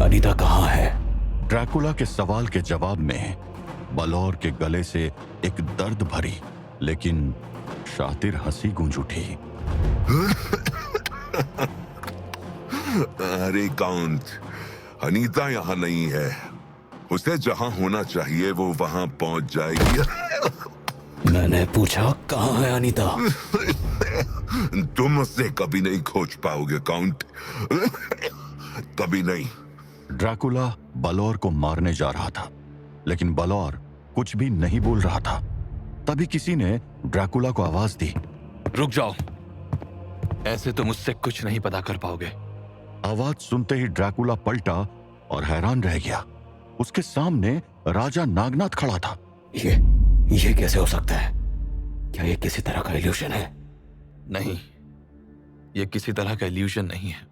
अनीता कहाँ है? ड्रैकुला के सवाल के जवाब में बलौर के गले से एक दर्द भरी लेकिन शातिर हंसी गूंज उठी। अरे काउंट, अनीता यहाँ नहीं है। उसे जहाँ होना चाहिए वो वहाँ पहुँच जाएगी। मैंने पूछा कहाँ है अनीता? तुम उससे कभी नहीं खोज पाओगे काउंट, कभी नहीं। ड्रैकुला बलौर को मारने जा रहा था, लेकिन बलौर कुछ भी नहीं बोल रहा था। तभी किसी ने ड्रैकुला को आवाज दी, रुक जाओ, ऐसे तुम मुझसे कुछ नहीं पता कर पाओगे। आवाज सुनते ही ड्रैकुला पलटा और हैरान रह गया। उसके सामने राजा नागनाथ खड़ा था। ये कैसे हो सकता है? क्या ये किसी तरह का इल्यूशन है? नहीं, ये किसी तरह का इल्यूशन नहीं है।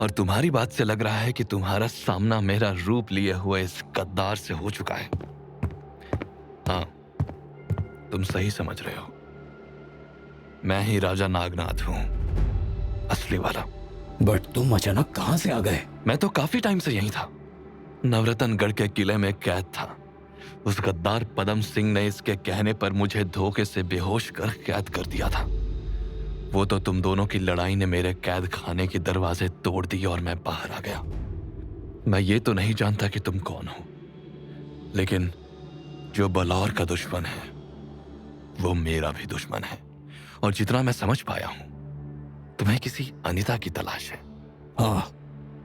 और तुम्हारी बात से लग रहा है कि तुम्हारा सामना मेरा रूप लिए हुए इस गद्दार से हो चुका है। हाँ, तुम सही समझ रहे हो। मैं ही राजा नागनाथ हूं, असली वाला। बट तुम अचानक कहां से आ गए? मैं तो काफी टाइम से यहीं था। नवरत्नगढ़ के किले में कैद था। उस गद्दार पदम सिंह ने इसके कहने पर मुझे धोखे से बेहोश कर कैद कर दिया था। वो तो तुम दोनों की लड़ाई ने मेरे कैद खाने के दरवाजे तोड़ दिए और मैं बाहर आ गया। मैं ये तो नहीं जानता कि तुम कौन हो, लेकिन जो बलौर का दुश्मन है वो मेरा भी दुश्मन है। और जितना मैं समझ पाया हूं, तुम्हें किसी अनीता की तलाश है। हाँ,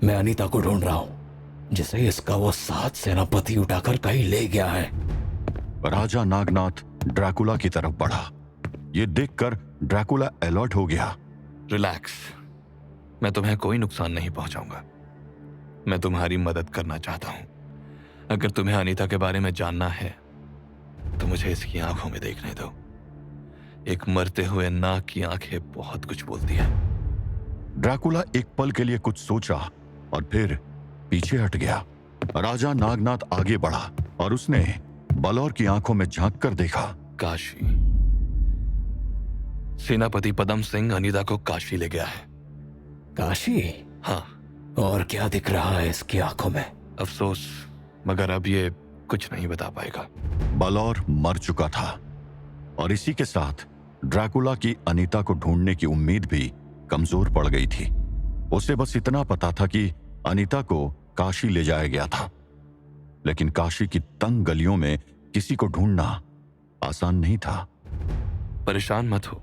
मैं अनीता को ढूंढ रहा हूं, जिसे इसका वो 7 सेनापति उठाकर कहीं ले गया है। राजा नागनाथ ड्रैकुला की तरफ बढ़ा। ये देखकर ड्रैकुला अलर्ट हो गया। रिलैक्स, मैं तुम्हें कोई नुकसान नहीं पहुंचाऊंगा। मैं तुम्हारी मदद करना चाहता हूं। अगर तुम्हें अनीता के बारे में जानना है तो मुझे इसकी आंखों में देखने दो। एक मरते हुए नाग की आंखें बहुत कुछ बोलती है। ड्रैकुला एक पल के लिए कुछ सोचा और फिर पीछे हट गया। राजा नागनाथ आगे बढ़ा और उसने बलौर की आंखों में झांक कर देखा। काशी। सेनापति पदम सिंह अनीता को काशी ले गया है। काशी? हाँ। और क्या दिख रहा है इसकी आंखों में? अफसोस, मगर अब ये कुछ नहीं बता पाएगा। बलौर मर चुका था और इसी के साथ ड्रैकुला की अनीता को ढूंढने की उम्मीद भी कमजोर पड़ गई थी। उसे बस इतना पता था कि अनीता को काशी ले जाया गया था, लेकिन काशी की तंग गलियों में किसी को ढूंढना आसान नहीं था। परेशान मत हो।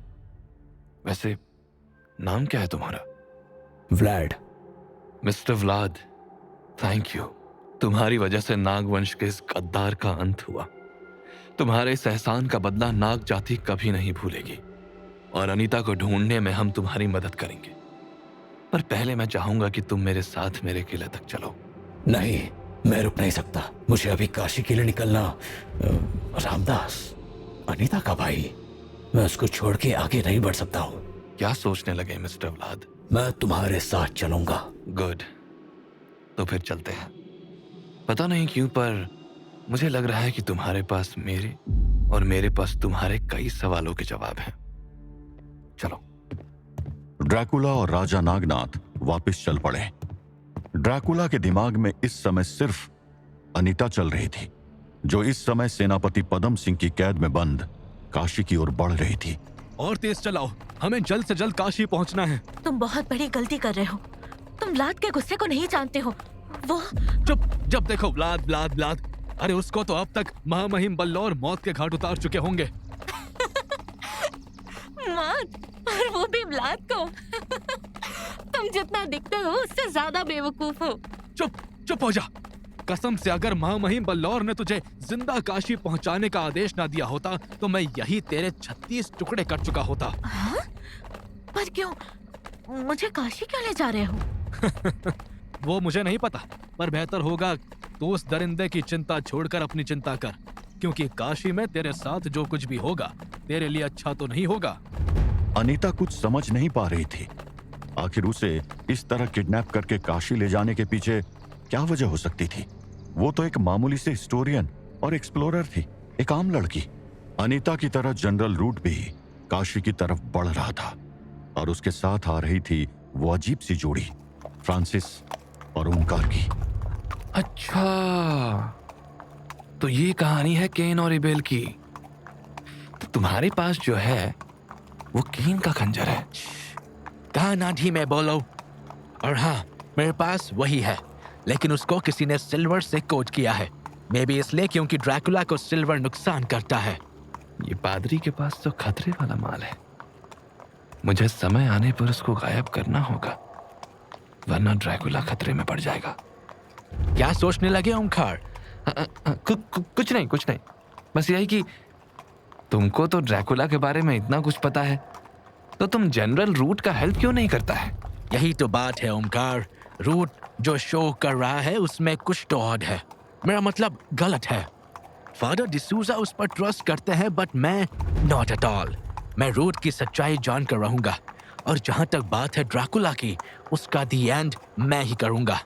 वैसे नाम क्या है तुम्हारा? Vlad. Mister Vlad, thank you. तुम्हारी वजह से नागवंश के इस गद्दार का अंत हुआ। तुम्हारे इस एहसान का बदला नाग जाति कभी नहीं भूलेगी और अनीता को ढूंढने में हम तुम्हारी मदद करेंगे। पर पहले मैं चाहूंगा कि तुम मेरे साथ मेरे किले तक चलो। नहीं, मैं रुक नहीं सकता। मुझे अभी काशी के लिए निकलना। रामदास, अनीता का भाई, मैं उसको छोड़ के आगे नहीं बढ़ सकता हूँ। क्या सोचने लगे मिस्टर व्लाद? मैं तुम्हारे साथ चलूंगा। गुड, तो फिर चलते हैं। पता नहीं क्यों, पर मुझे लग रहा है कि तुम्हारे पास मेरे और मेरे पास तुम्हारे कई सवालों के जवाब हैं। चलो। ड्रैकुला और राजा नागनाथ वापस चल पड़े। ड्रैकुला के दिमाग में इस समय सिर्फ अनीता चल रही थी, जो इस समय सेनापति पदम सिंह की कैद में बंद काशी की ओर बढ़ रही थी। और तेज चलाओ, हमें जल्द से जल्द काशी पहुंचना है। तुम बहुत बड़ी गलती कर रहे हो। तुम व्लाद के गुस्से को नहीं जानते हो। वो चुप, जब देखो व्लाद व्लाद व्लाद। अरे उसको तो अब तक महामहिम बल्लौर मौत के घाट उतार चुके होंगे। मौत, और वो भी व्लाद को। तुम जितना दिखते हो उससे ज्यादा बेवकूफ हो। चुप चुप हो जा। कसम से अगर महामहिम बल्लौर ने तुझे जिंदा काशी पहुंचाने का आदेश ना दिया होता तो मैं यही तेरे 36 टुकड़े कर चुका होता। हाँ? पर क्यों? मुझे काशी क्यों ले जा रहे हो? वो मुझे नहीं पता, पर बेहतर होगा तो उस दरिंदे की चिंता छोड़कर अपनी चिंता कर, क्योंकि काशी में तेरे साथ जो कुछ भी होगा तेरे लिए अच्छा तो नहीं होगा। अनीता कुछ समझ नहीं पा रही थी। आखिर उसे इस तरह किडनैप करके काशी ले जाने के पीछे क्या वजह हो सकती थी? वो तो एक मामूली से हिस्टोरियन और एक्सप्लोरर थी, एक आम लड़की। अनीता की तरह जनरल रूट भी काशी की तरफ बढ़ रहा था और उसके साथ आ रही थी वो अजीब सी जोड़ी, फ्रांसिस और ओंकार की। अच्छा, तो ये कहानी है केन और एबेल की। तो तुम्हारे पास जो है वो केन का खंजर है। कहा ना धी में बोलो। और हाँ, मेरे पास वही है, लेकिन उसको किसी ने सिल्वर से कोट किया है। मे भी इसलिए क्योंकि ड्रैकुला को सिल्वर नुकसान करता है। ये पादरी के पास तो खतरे वाला माल है। मुझे समय आने पर उसको गायब करना होगा, वरना ड्रैकुला खतरे में पड़ जाएगा। क्या सोचने लगे ओंकार? कुछ नहीं, बस यही कि तुमको तो ड्रैकुला के बारे में इतना कुछ पता है, तो तुम जनरल रूट का हेल्प क्यों नहीं करता है? यही तो बात है ओंकार। रूट जो शो कर रहा है उसमें कुछ तो और है। मेरा मतलब गलत है। फादर डिसूजा उस पर ट्रस्ट करते हैं, बट मैं नॉट एट ऑल। मैं रूट की सच्चाई जानकर रहूंगा, और जहां तक बात है ड्रैकुला की, उसका दी एंड मैं ही करूंगा।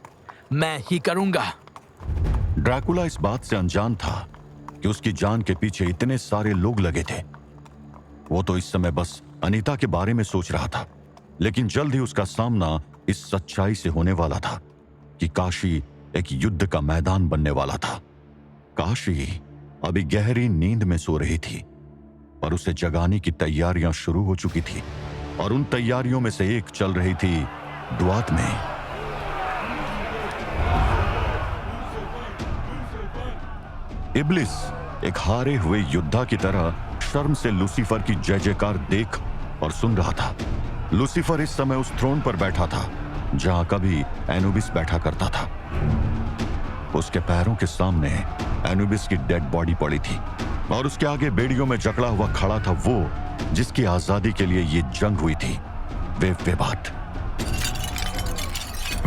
ड्रैकुला इस बात से अनजान था कि उसकी जान के पीछे इतने सारे लोग लगे थे। वो तो इस समय बस अनीता के बारे में सोच रहा था, लेकिन जल्द ही उसका सामना इस सच्चाई से होने वाला था कि काशी एक युद्ध का मैदान बनने वाला था। काशी अभी गहरी नींद में सो रही थी, पर उसे जगाने की तैयारियां शुरू हो चुकी थी, और उन तैयारियों में से एक चल रही थी दुआत में। इब्लिस एक हारे हुए योद्धा की तरह शर्म से लूसीफर की जय जयकार देख और सुन रहा था। लूसीफर इस समय उस थ्रोन पर बैठा था जहां कभी एनुबिस बैठा करता था। उसके पैरों के सामने एनुबिस की डेड बॉडी पड़ी थी, और उसके आगे बेड़ियों में जकड़ा हुआ खड़ा था वो जिसकी आजादी के लिए ये जंग हुई थी, वेवात।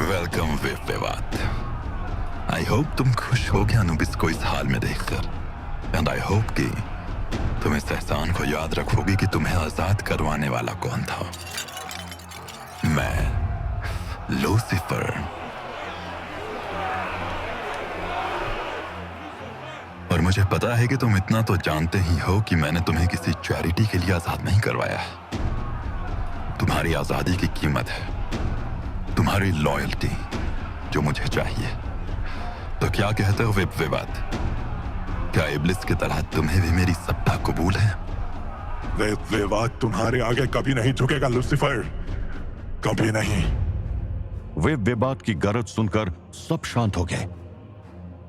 वेलकम वेवात। आई होप तुम खुश हो गए अनुबिस को इस हाल में देखकर, एंड आई होप कि तुम इस एहसान को याद रखोगी कि तुम्हें आजाद करवाने वाला कौन था। मैं लूसीफर। और मुझे पता है कि तुम इतना तो जानते ही हो कि मैंने तुम्हें किसी चैरिटी के लिए आजाद नहीं करवाया है। तुम्हारी आजादी की कीमत है तुम्हारी लॉयल्टी, जो मुझे चाहिए। तो क्या कहते हो वेवात? क्या इब्लिस की तरह तुम्हें भी मेरी सत्ता कबूल है? वेवात तुम्हारे आगे कभी नहीं झुकेगा लूसीफर, कभी नहीं। वेवात की गरज सुनकर सब शांत हो गए।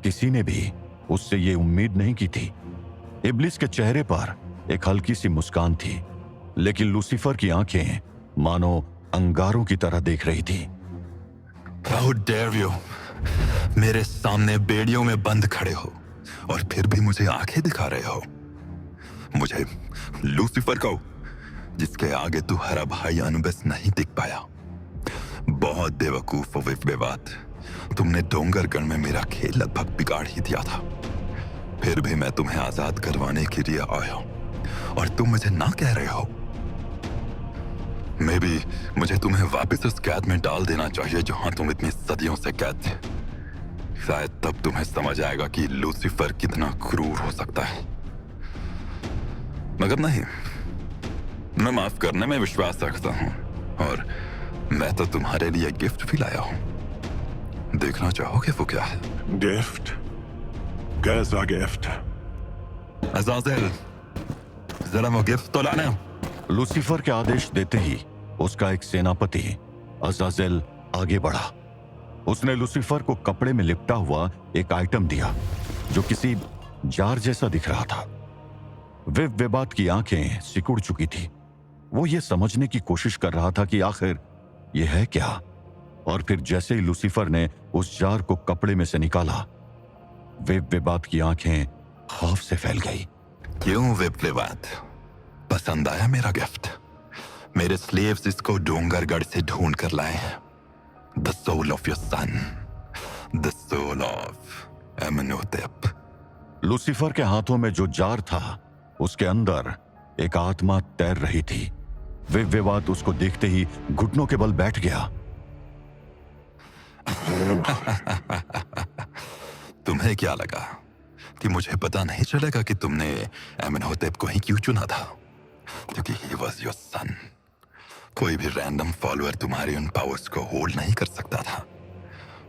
किसी ने भी उससे ये उम्मीद नहीं की थी। इब्लिस के चेहरे पर एक हल्की सी मुस्कान थी, लेकिन लूसीफर की आंखें मानो अंगारों की तरह देख रही थी। How dare you! मेरे सामने बेड़ियों में बंद खड़े हो और फिर भी मुझे आंखें दिखा रहे हो। मुझे लूसीफर को, जिसके आगे तू हरा भाई अनुबिस नहीं दिख पाया। बहुत बेवकूफ हो वेवात। तुमने डोंगरगढ़ में मेरा खेल लगभग बिगाड़ ही दिया था। फिर भी मैं तुम्हें आजाद करवाने के लिए आया और तुम मुझे ना कह रहे हो। मे बी मुझे तुम्हें वापस उस कैद में डाल देना चाहिए जहां तुम इतनी सदियों से कैद थे। शायद तब तुम्हें समझ आएगा कि लूसीफर कितना क्रूर हो सकता है। मगर नहीं, मैं माफ करने में विश्वास रखता हूं, और मैं तो तुम्हारे लिए गिफ्ट भी लाया हूं। देखना चाहोगे वो क्या है? गिफ्ट? कैसा गिफ्ट? अज़ाज़ेल, जरा वो गिफ्ट तो लाना। लूसीफर के आदेश देते ही उसका एक सेनापति अज़ाज़ेल आगे बढ़ा। उसने लूसीफर को कपड़े में लिपटा हुआ एक आइटम दिया जो किसी जार जैसा दिख रहा था। वेवात की आंखें सिकुड़ चुकी थी। वो ये समझने की कोशिश कर रहा था कि आखिर ये है क्या, और फिर जैसे ही लूसीफर ने उस जार को कपड़े में से निकाला, वेवात की आंखें खौफ से फैल गई। क्यों वेवात, पसंद आया मेरा गिफ्ट? मेरे स्लेव्स इसको डोंगरगढ़ से ढूंढ कर लाए हैं। The soul of your son, the soul of Amenotep. Lucifer के हाथों में जो जार था उसके अंदर एक आत्मा तैर रही थी। वेवात उसको देखते ही घुटनों के बल बैठ गया। तुम्हें क्या लगा कि मुझे पता नहीं चलेगा कि तुमने एमेनोटेप को ही क्यों चुना था? क्योंकि ही वॉज योर सन। कोई भी रैंडम फॉलोअर तुम्हारे उन पावर्स को होल्ड नहीं कर सकता था।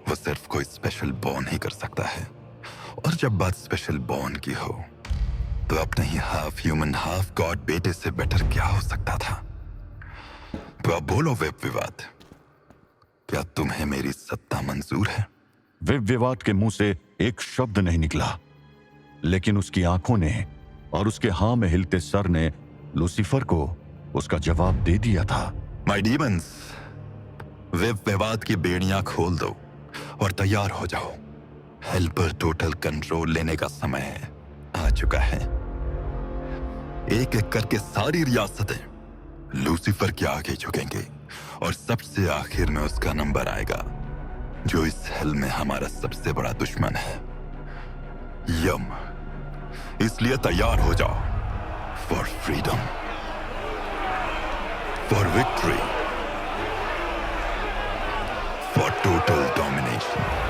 वो सिर्फ कोई स्पेशल बॉर्न ही कर सकता है। और जब बात स्पेशल बॉर्न की हो, तो अपने ही हाफ ह्यूमन हाफ गॉड बेटे से बेटर क्या हो सकता था? तो अब बोलो वेब विवाद, क्या तुम्हें मेरी सत्ता मंजूर है? विवाद के मुंह से एक शब्द नहीं निकला, लेकिन उसकी आंखों ने और उसके हां में हिलते सर ने लूसीफर को उसका जवाब दे दिया था। माय डीमंस, विवाद की बेड़ियां खोल दो और तैयार हो जाओ। हेल पर टोटल कंट्रोल लेने का समय आ चुका है। एक एक करके सारी रियासतें लूसीफर के आगे झुकेंगे और सबसे आखिर में उसका नंबर आएगा, जो इस हेल में हमारा सबसे बड़ा दुश्मन है, यम। इसलिए तैयार हो जाओ for freedom, for victory, for total domination.